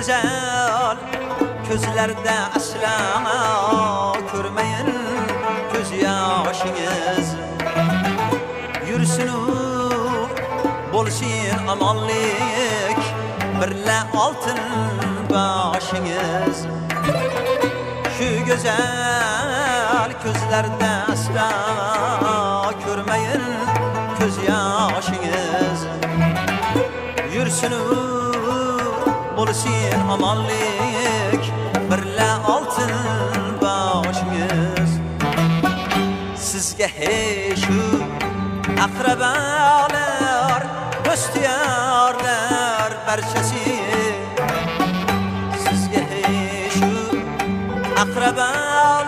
güzel gözlerde asla görmeyin göz yaşınız. Yürüsün bolsun amanlık birle altın başınız. Şu güzel gözlerde asla görmeyin göz yaşınız. Yürüsün bolsun amanlık birle altın başınız. Sizge heşu akrabalar dostiyarlar barchasi. Sizge heşu akrabalar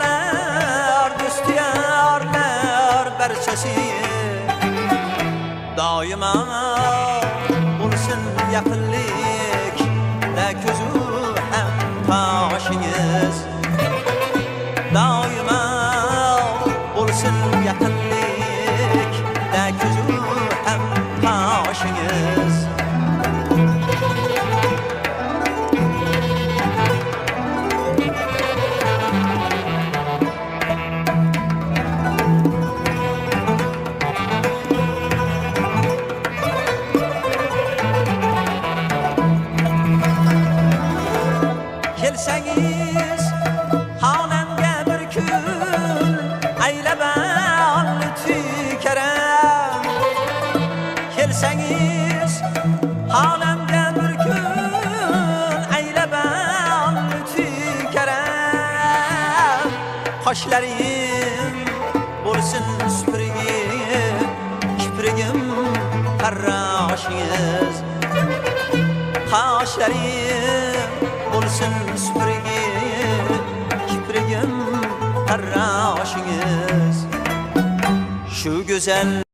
dostiyarlar barchasi. Doima bo'lsin yaqinlik da ko'zu ham toshiniz. Doima bo'lsin yaqinlik da ko'zu ham toshiniz. Kelsangiz xonamga bir kun aylab lutfi karam. Kelsangiz xonamga bir kun aylab lutfi karam. Qoshlarim bo'lsin supurgim kiprigim farroshingiz. Qoshlarim bo'lsin supurgim kiprigim farroshingiz. Şu güzel